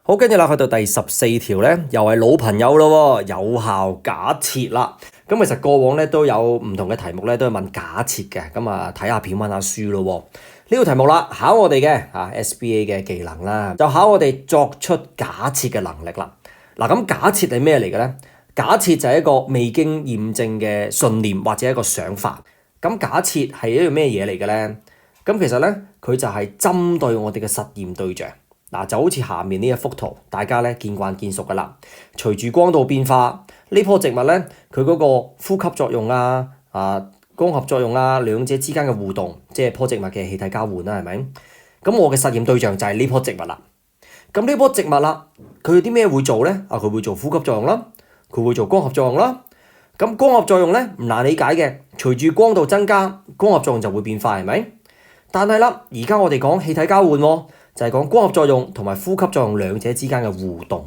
好，跟住啦，去到第14條咧，又係老朋友咯，有效假設啦。咁其實過往咧都有唔同嘅題目咧，都係問假設嘅。咁啊，睇下片溫下書咯。呢個題目啦，考我哋嘅SBA 嘅技能啦，就考我哋作出假設嘅能力啦。嗱，咁假設係咩嚟嘅咧？假設就係一個未經驗證嘅信念或者一個想法。咁假設係一樣咩嘢嚟嘅咧？咁其實咧，佢就係針對我哋嘅實驗對象。嗱，就好似下面呢一幅圖，大家咧見慣見熟噶啦。隨住光度變化，呢棵植物咧，佢嗰個呼吸作用光合作用兩者之間嘅互動，即係棵植物嘅氣體交換啦，係咪？咁我嘅實驗對象就係呢棵植物啦。咁呢棵植物啦，佢有啲咩會做咧？佢會做呼吸作用啦，佢會做光合作用啦。咁光合作用咧唔難理解嘅，隨住光度增加，光合作用就會變化，係咪？但係啦，而家我哋講氣體交換喎。就係講光合作用同埋呼吸作用兩者之間嘅互動，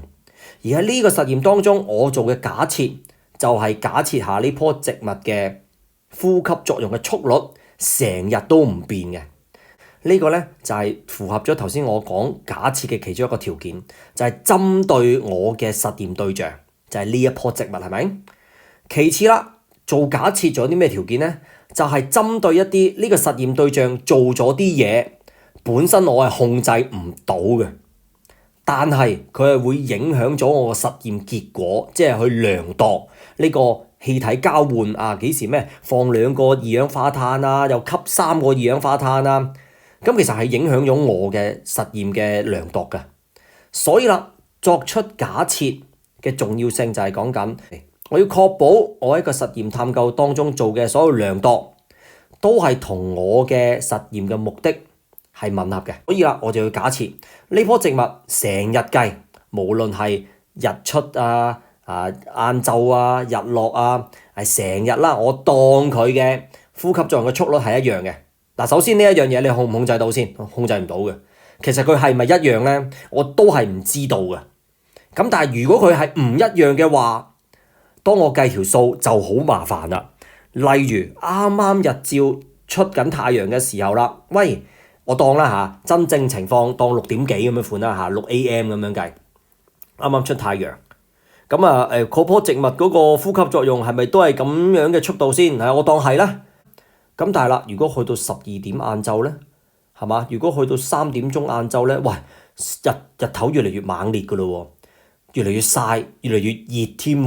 而喺呢個實驗當中，我做嘅假設就係假設下呢棵植物嘅呼吸作用嘅速率成日都唔變嘅。呢個咧就係符合咗頭先我講假設嘅其中一個條件，就係針對我嘅實驗對象，就係呢一棵植物，係咪？其次啦，做假設仲有啲咩條件咧？就係針對一啲呢個實驗對象做咗啲嘢。本身我係控制唔到嘅，但係佢係會影響咗我個實驗結果，即係去量度呢個氣體交換幾時咩放2個二氧化碳又吸3個二氧化碳咁其實係影響咗我嘅實驗嘅量度嘅。所以啦，作出假設嘅重要性就係講緊，我要確保我喺個實驗探究當中做嘅所有量度都係同我嘅實驗嘅目的係吻合嘅，所以啦，我就要假設呢棵植物成日計，無論係日出晏晝日落係成日啦，我當佢嘅呼吸作用嘅速率係一樣嘅。嗱，首先呢一樣嘢你控唔控制到先？控制唔到嘅。其實佢係咪一樣咧？我都係唔知道嘅。咁但係如果佢係唔一樣嘅話，當我計條數就好麻煩啦。例如啱啱日照出緊太陽嘅時候啦，喂！我當啦真正情況當6點幾咁樣款啦6 AM 咁樣計，啱啱出太陽。咁嗰棵植物嗰個呼吸作用係咪都係咁樣嘅速度先？我當係啦。咁但係啦，如果去到12點晏晝咧，係嘛？如果去到3點鐘晏晝咧，喂，日頭越嚟越猛烈噶咯，越嚟越曬，越嚟越熱添。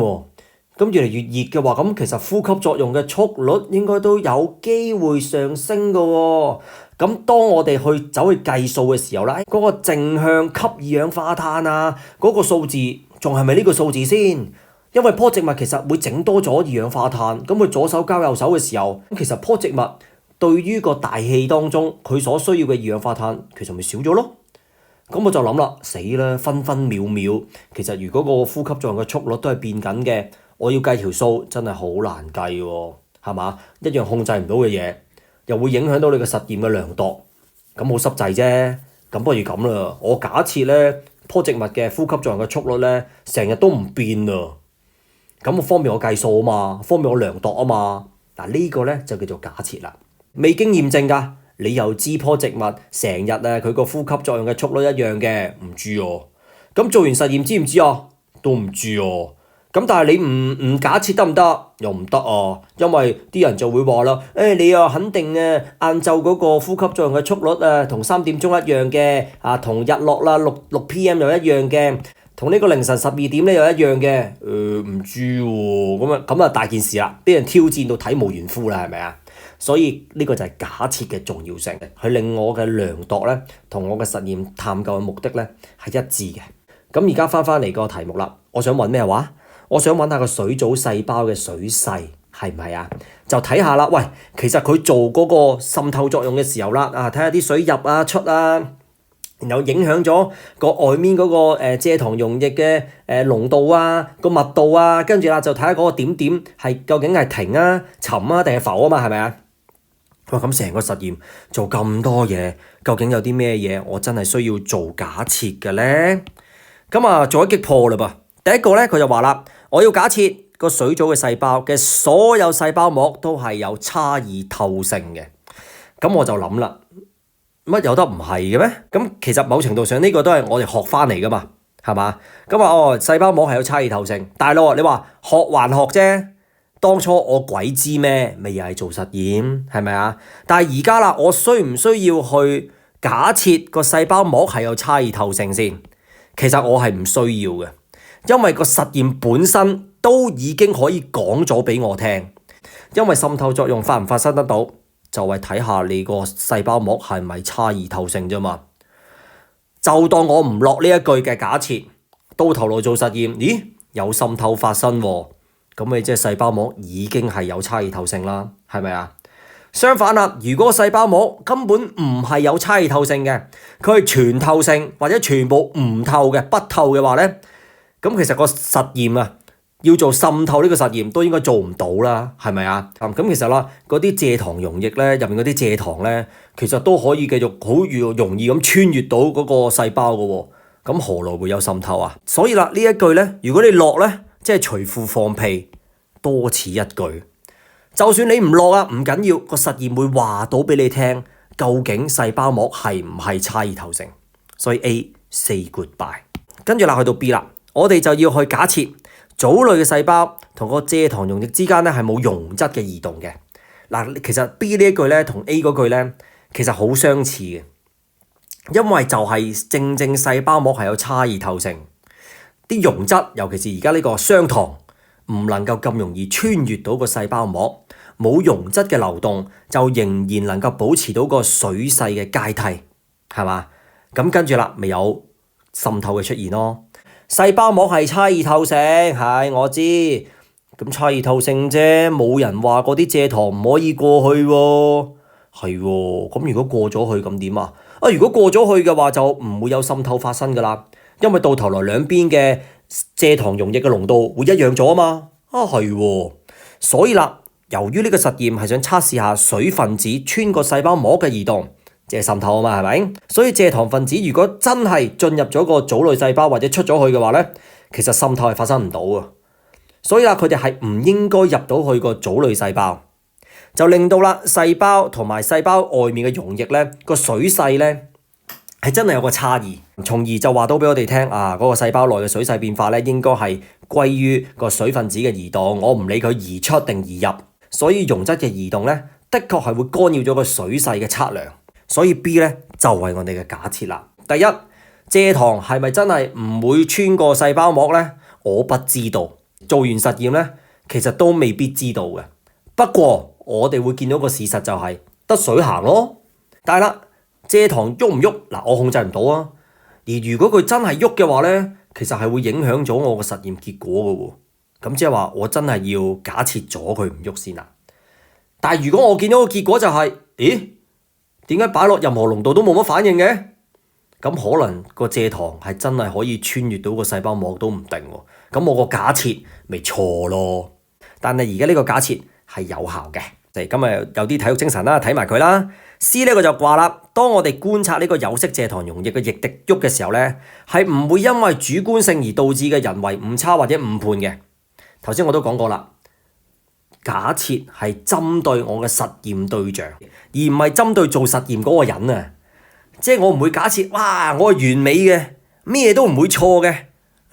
咁越嚟越熱嘅話，咁其實呼吸作用嘅速率應該都有機會上升嘅喎。咁當我哋走去計數嘅時候咧，嗰個正向吸二氧化碳嗰個數字仲係咪呢個數字先？因為棵植物其實會整多咗二氧化碳，咁佢左手交右手嘅時候，咁其實棵植物對於個大氣當中佢所需要嘅二氧化碳其實咪少咗咯。咁我就諗啦，死啦，分分秒秒，其實如果個呼吸作用嘅速率都係變緊嘅，我要計條數真係好難計喎，係嘛？一樣控制唔到嘅嘢，又會影響到你嘅實驗嘅量度，咁好濕滯啫。咁不如咁啦，我假設咧棵植物嘅呼吸作用嘅速率咧成日都唔變啊，咁方便我計數啊嘛，方便我量度啊嘛。嗱，呢個咧就叫做假設啦，未經驗證㗎。你又知棵植物成日佢個呼吸作用嘅速率一樣嘅，唔知喎。咁做完實驗知唔知啊？都唔知喎。咁但係你唔假設得唔得？又唔得啊，因為啲人就會話啦，你又肯定晏晝嗰個呼吸作用嘅速率同3點鐘一樣嘅，同日落啦6 PM 又一樣嘅，同呢個凌晨12點咧又一樣嘅，唔知喎。咁啊大件事啦，俾人挑戰到體無完膚啦，係咪啊？所以呢個就係假設嘅重要性，佢令我嘅量度咧同我嘅實驗探究嘅目的咧係一致嘅。咁而家翻嚟個題目啦，我想揾咩話？我想揾下個水藻細胞嘅水勢係唔係啊？就睇下啦。喂，其實佢做嗰個滲透作用嘅時候啦，睇下啲水入出然後影響咗個外面嗰個蔗糖溶液嘅濃度個密度跟住啦就睇下嗰個點點係究竟係停沉定係浮嘛，係咪啊？哇！咁成個實驗做咁多嘢，究竟有啲咩嘢我真係需要做假設嘅咧？咁做咗擊破啦噃。第一個咧，佢就話啦，我要假設個水藻嘅細胞嘅所有細胞膜都係有差異透性嘅。咁我就諗啦，乜有得唔係嘅咩？咁其實某程度上呢個都係我哋學翻嚟噶嘛，係嘛？咁細胞膜係有差異透性，大佬你話學還學啫，當初我鬼知咩？咪又係做實驗，係咪啊？但係而家啦，我需唔需要去假設個細胞膜係有差異透性先？其實我係唔需要嘅，因為個實驗本身都已經可以講咗俾我聽，因為滲透作用發唔發生得到，就係睇下你個細胞膜係咪差異透性啫嘛。就當我唔落呢一句嘅假設，到頭來做實驗，咦，有滲透發生喎，咁你即係細胞膜已經係有差異透性啦，係咪啊？相反啦，如果細胞膜根本唔係有差異透性嘅，佢係全透性或者全部唔透嘅不透嘅話咧，咁其實個實驗啊，要做滲透呢個實驗都應該做唔到啦，係咪啊？咁其實啦，嗰啲蔗糖溶液咧，入面嗰啲蔗糖咧，其實都可以繼續好容易咁穿越到嗰個細胞嘅喎，咁何來會有滲透啊？所以啦，呢一句咧，如果你落咧，即係隨褲放屁，多此一舉。就算你唔落啊，唔緊要，個實驗會話到俾你聽，究竟細胞膜係唔係差異透性。所以 A say goodbye。跟住啦，去到 B 啦，我哋就要去假設藻類嘅細胞同個蔗糖溶液之間咧係冇溶質嘅移動嘅。嗱，其實 B 呢一句咧同 A 嗰句咧其實好相似嘅，因為就係正細胞膜係有差異透性，啲溶質尤其是而家呢個雙糖唔能夠咁容易穿越到個細胞膜。冇溶質嘅流動，就仍然能夠保持到個水勢嘅階梯，係嘛？咁跟住啦，咪有滲透嘅出現咯。細胞膜係差異透性，係我知。咁差異透性啫，冇人話嗰啲蔗糖唔可以過去喎。係喎，咁如果過咗去咁點啊？如果過咗去嘅話，就唔會有滲透發生噶啦，因為到頭來兩邊嘅蔗糖溶液嘅濃度會一樣咗啊嘛。係喎，所以啦。由於呢個實驗係想測試下水分子穿過細胞膜嘅移動，即係滲透啊嘛，係咪？所以蔗糖分子如果真係進入咗個藻類細胞或者出咗去嘅話咧，其實滲透係發生唔到啊。所以啦，佢哋係唔應該入到去個藻類細胞，就令到啦細胞同埋細胞外面嘅溶液咧個水勢咧係真係有個差異，從而就話到俾我哋聽嗰個細胞內嘅水勢變化咧應該係歸於個水分子嘅移動，我唔理佢移出定移入。所以溶質嘅移動咧，的確係會干擾咗個水勢嘅測量。所以 B 咧就係我哋嘅假設啦。第一，蔗糖係咪真係唔會穿過細胞膜咧？我不知道。做完實驗咧，其實都未必知道嘅。不過我哋會見到個事實就係得水行咯。但係啦，蔗糖喐唔喐嗱？我控制唔到啊。而如果佢真係喐嘅話咧，其實係會影響咗我個實驗結果嘅喎。咁即係話我真係要假設咗佢唔喐先啦。但係如果我見到個結果就係，咦？點解擺落任何濃度都冇乜反應嘅？咁可能個蔗糖係真係可以穿越到個細胞膜都唔定喎。咁我個假設咪錯咯。但係而家呢個假設係有效嘅。今日有啲體育精神啦，睇埋佢啦。C 呢個就話啦，當我哋觀察呢個有色蔗糖溶液嘅液滴喐嘅時候咧，係唔會因為主觀性而導致嘅人為誤差或者誤判嘅。頭先我都講過啦，假設係針對我嘅實驗對象，而唔係針對做實驗嗰個人啊。即係我唔會假設，哇，我係完美嘅，咩都唔會錯嘅。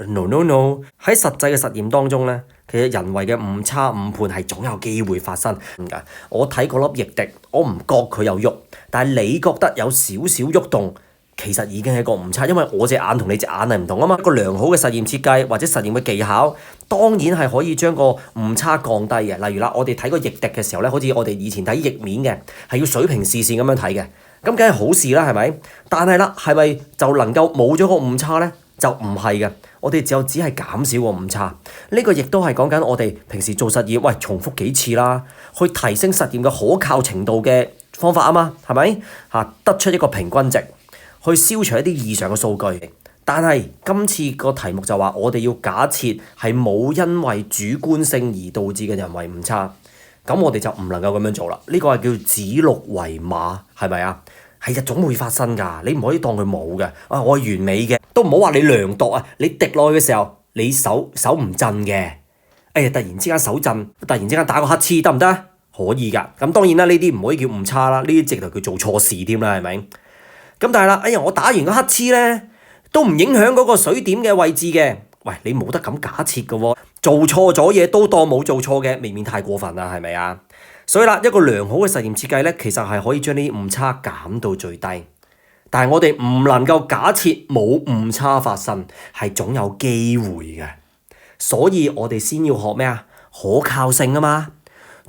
No no no，喺實際嘅實驗當中咧，其實人為嘅誤差誤判係總有機會發生㗎。我睇嗰粒液滴，我唔覺佢有喐，但係你覺得有少少喐動。其實已經係一個誤差，因為我隻眼同你隻眼係唔同啊嘛。一個良好嘅實驗設計或者實驗嘅技巧，當然係可以將個誤差降低嘅。例如啦，我哋睇個液滴嘅時候咧，好似我哋以前睇液面嘅，係要水平視線咁樣睇嘅，咁梗係好事啦，係咪？但係啦，係咪就能夠冇咗個誤差咧？就唔係嘅，我哋就只係減少個誤差。呢個亦都係講緊我哋平時做實驗，喂，重複幾次啦，去提升實驗嘅可靠程度嘅方法啊嘛，係咪？得出一個平均值。去消除一啲異常嘅數據，但係今次個題目就話我哋要假設係冇因為主觀性而導致嘅人為誤差，咁我哋就唔能夠咁樣做啦。呢個係叫指鹿為馬，係咪啊？係啊，總會發生㗎，你唔可以當佢冇嘅。我係完美嘅，都唔好話你量度啊，你滴落去嘅時候，你手唔震嘅，突然之間手震，突然之間打個乞嗤得唔得？可以㗎。咁當然啦，呢啲唔可以叫誤差啦，呢啲直頭叫做錯事添啦，係咪？咁但係啦，我打完個乞嗤咧，都唔影響嗰個水點嘅位置嘅。喂，你冇得咁假設嘅喎，做錯咗嘢都當冇做錯嘅，未免太過分啦，係咪啊？所以啦，一個良好嘅實驗設計咧，其實係可以將呢啲誤差減到最低。但係我哋唔能夠假設冇誤差發生，係總有機會嘅。所以我哋先要學咩啊？可靠性啊嘛，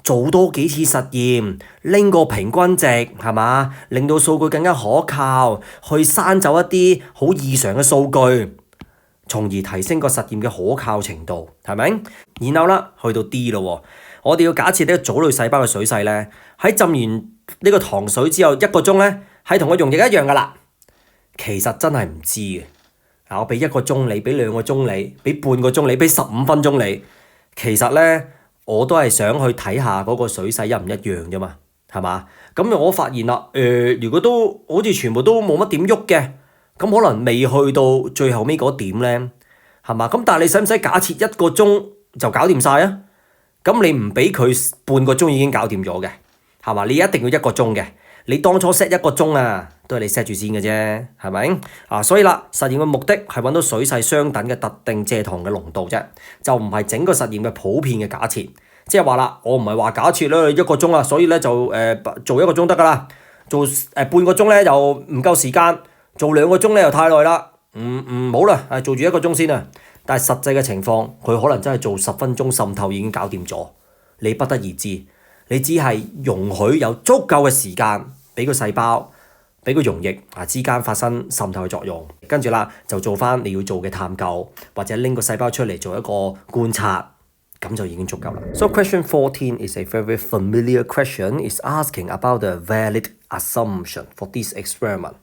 做多幾次實驗，拎個平均值係嘛，令到數據更加可靠，去刪走一啲好異常嘅數據。從而提升個實驗嘅可靠程度，係咪？然後啦，去到 D 咯，我哋要假設呢個藻類細胞嘅水勢咧，喺浸完呢個糖水之後1個鐘咧，係同個溶液一樣噶啦。其實真係唔知嘅。嗱，我俾1個鐘你，俾2個鐘你，俾半個鐘你，俾15分鐘你，其實咧我都係想去睇下嗰個水勢一唔一樣啫嘛，係嘛？咁我發現啦，如果都好似全部都冇乜點喐嘅。咁可能未去到最後尾嗰點咧，係嘛？咁但係你使唔使假設1個鐘就搞掂晒啊？咁你唔俾佢半個鐘已經搞掂咗嘅，係嘛？你一定要1個鐘嘅。你當初 set 1個鐘啊，都係你 set 住先嘅啫，係咪？所以啦，實驗嘅目的係揾到水勢相等嘅特定蔗糖嘅濃度啫，就唔係整個實驗嘅普遍嘅假設。即係話啦，我唔係話假設咧1個鐘啊，所以咧就做1個鐘得噶啦，做半個鐘咧又唔夠時間。做2個鐘咧又太耐啦，唔好啦，做住1個鐘先啊。但係實際嘅情況，佢可能真係做10分鐘滲透已經搞掂咗，你不得而知。你只係容許有足夠嘅時間俾個細胞、俾個溶液之間發生滲透嘅作用，跟住啦就做翻你要做嘅探究，或者拎個細胞出嚟做一個觀察，咁就已經足夠啦。So question 14 is a very familiar question. It's asking about the valid assumption for this experiment.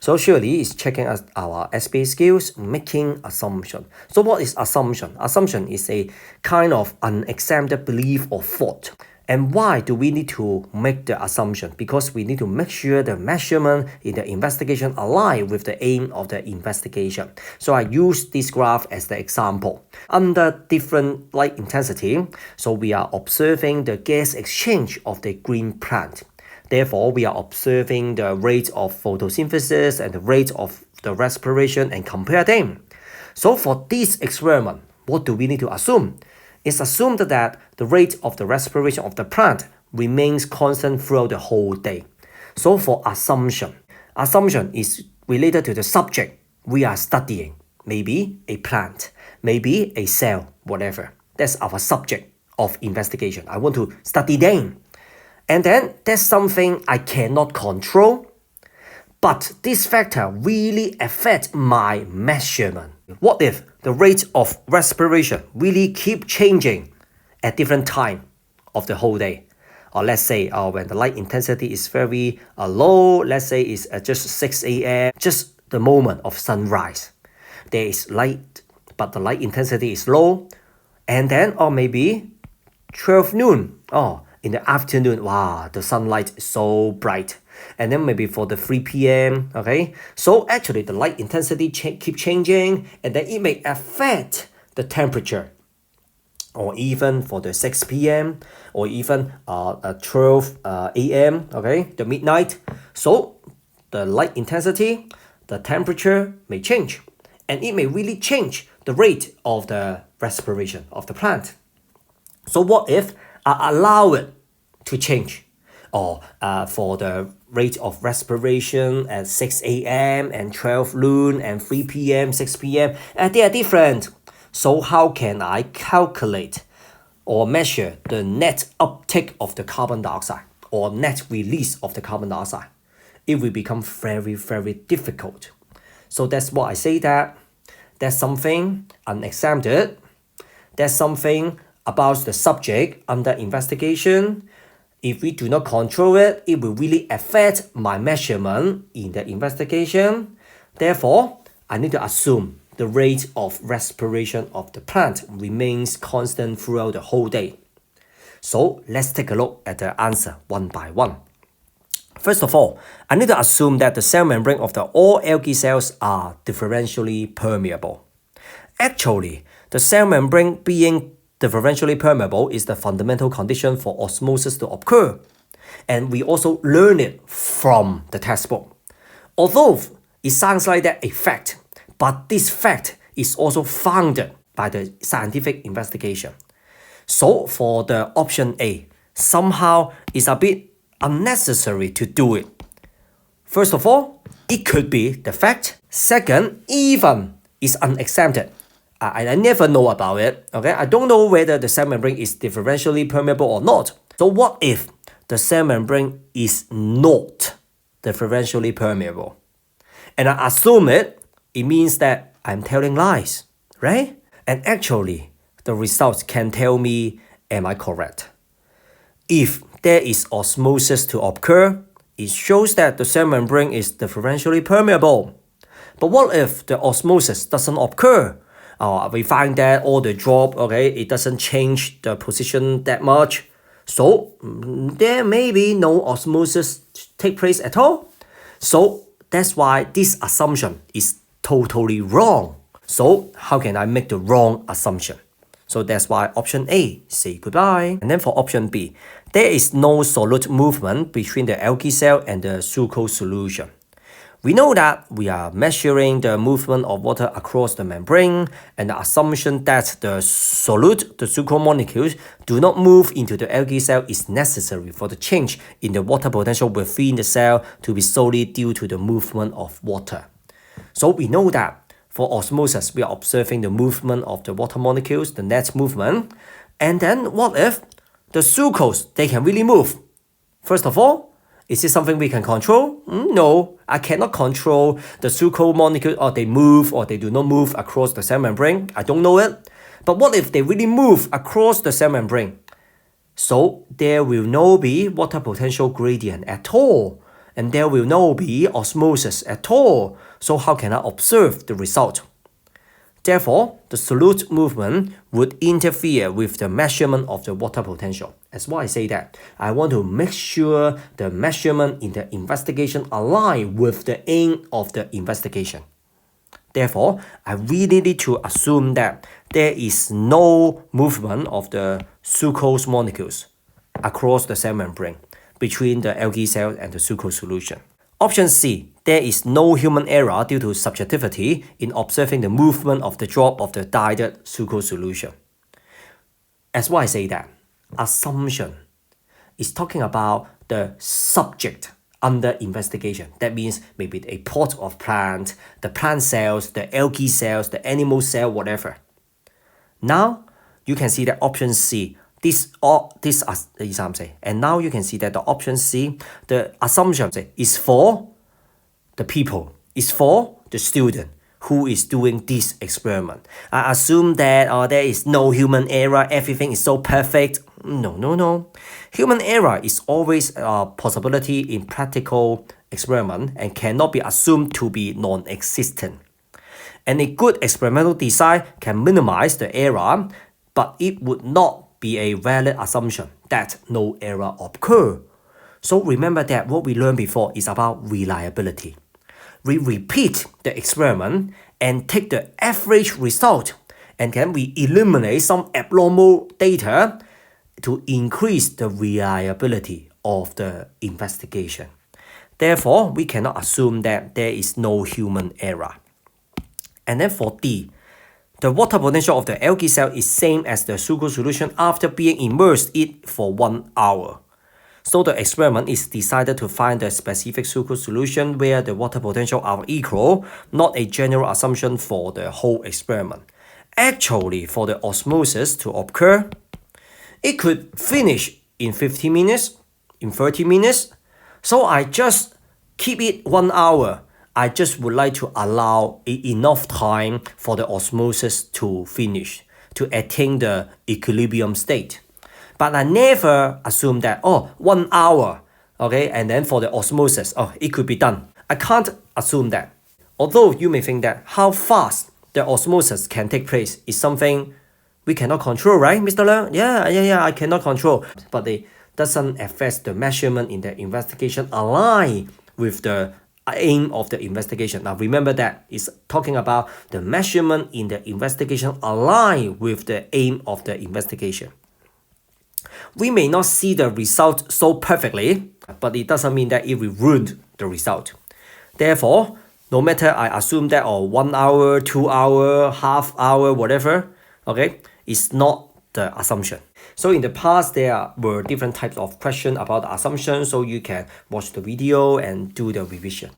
So surely it's checking our SBA skills, making assumption. So what is assumption? Assumption is a kind of unexamined belief or thought. And why do we need to make the assumption? Because we need to make sure the measurement in the investigation align with the aim of the investigation. So I use this graph as the example. Under different light intensity, so we are observing the gas exchange of the green plant. Therefore, we are observing the rate of photosynthesis and the rate of the respiration and compare them. So for this experiment, what do we need to assume? It's assumed that the rate of the respiration of the plant remains constant throughout the whole day. So for assumption is related to the subject we are studying. Maybe a plant, maybe a cell, whatever. That's our subject of investigation. I want to study them. And then there's something I cannot control, but this factor really affects my measurement. What if the rate of respiration really keep changing at different time of the whole day? Or let's say when the light intensity is very low, let's say it's at just 6 a.m., just the moment of sunrise. There is light, but the light intensity is low. And then, or maybe 12 noon, in the afternoon, wow, the sunlight is so bright. And then maybe for the 3 p.m., okay? So actually the light intensity keep changing, and then it may affect the temperature. Or even for the 6 p.m. or even 12 a.m., okay? The midnight. So the light intensity, the temperature may change. And it may really change the rate of the respiration of the plant. So what if I allow it to change? Or for the rate of respiration at 6 a.m. and 12 noon and 3 p.m., 6 p.m., they are different. So how can I calculate or measure the net uptake of the carbon dioxide or net release of the carbon dioxide? It will become very, very difficult. So that's why I say that there's something unexamined. There's something about the subject under investigation. If we do not control it, it will really affect my measurement in the investigation. Therefore, I need to assume the rate of respiration of the plant remains constant throughout the whole day. So let's take a look at the answer one by one. First of all, I need to assume that the cell membrane of all algae cells are differentially permeable. Actually, the cell membrane being differentially permeable is the fundamental condition for osmosis to occur. And we also learn it from the textbook. Although it sounds like that a fact, but this fact is also founded by the scientific investigation. So for the option A, somehow it's a bit unnecessary to do it. First of all, it could be the fact. Second, even it's unexamined. I never know about it. Okay, I don't know whether the cell membrane is differentially permeable or not. So what if the cell membrane is not differentially permeable? And I assume it means that I'm telling lies, right? And actually, the results can tell me, am I correct? If there is osmosis to occur, it shows that the cell membrane is differentially permeable. But what if the osmosis doesn't occur? We find that all the drop, okay, it doesn't change the position that much. So there may be no osmosis take place at all. So that's why this assumption is totally wrong. So how can I make the wrong assumption? So that's why option A, say goodbye. And then for option B, there is no solute movement between the algae cell and the sucrose solution. We know that we are measuring the movement of water across the membrane, and the assumption that the solute, the sucrose molecules, do not move into the algae cell is necessary for the change in the water potential within the cell to be solely due to the movement of water. So we know that for osmosis, we are observing the movement of the water molecules, the net movement. And then what if the sucrose, they can really move? First of all, is this something we can control? No, I cannot control the sucrose molecule or they move or they do not move across the cell membrane. I don't know it. But what if they really move across the cell membrane? So there will not be water potential gradient at all. And there will not be osmosis at all. So how can I observe the result? Therefore, the solute movement would interfere with the measurement of the water potential. That's why I say that I want to make sure the measurement in the investigation align with the aim of the investigation. Therefore, I really need to assume that there is no movement of the sucrose molecules across the cell membrane between the algae cell and the sucrose solution. Option C, there is no human error due to subjectivity in observing the movement of the drop of the diluted sucrose solution. As why I say that, assumption is talking about the subject under investigation. That means maybe a pot of plant, the plant cells, the algae cells, the animal cell, whatever. Now, you can see that option C, and now you can see that the option C, the assumption is for the people, is for the student who is doing this experiment. I assume that there is no human error, everything is so perfect. No. Human error is always a possibility in practical experiment and cannot be assumed to be non-existent. And a good experimental design can minimize the error, but it would not be a valid assumption that no error occur. So remember that what we learned before is about reliability. We repeat the experiment and take the average result, and then we eliminate some abnormal data to increase the reliability of the investigation. Therefore, we cannot assume that there is no human error. And then for D, the water potential of the algae cell is same as the sucrose solution after being immersed in it for 1 hour. So the experiment is decided to find the specific sucrose solution where the water potential are equal, not a general assumption for the whole experiment. Actually, for the osmosis to occur, it could finish in 15 minutes, in 30 minutes. So I just keep it 1 hour. I just would like to allow enough time for the osmosis to finish, to attain the equilibrium state. But I never assume that, 1 hour, okay, and then for the osmosis, it could be done. I can't assume that. Although you may think that how fast the osmosis can take place is something we cannot control, right, Mr. Leung? Yeah, I cannot control. But it doesn't affect the measurement in the investigation align with the aim of the investigation. Now remember that it's talking about the measurement in the investigation align with the aim of the investigation. We may not see the result so perfectly, but it doesn't mean that it will ruin the result. Therefore, No matter I assume that or 1 hour, 2 hour, half hour, whatever, okay, it's not the assumption. So in the past, there were different types of questions about the assumption, so you can watch the video and do the revision.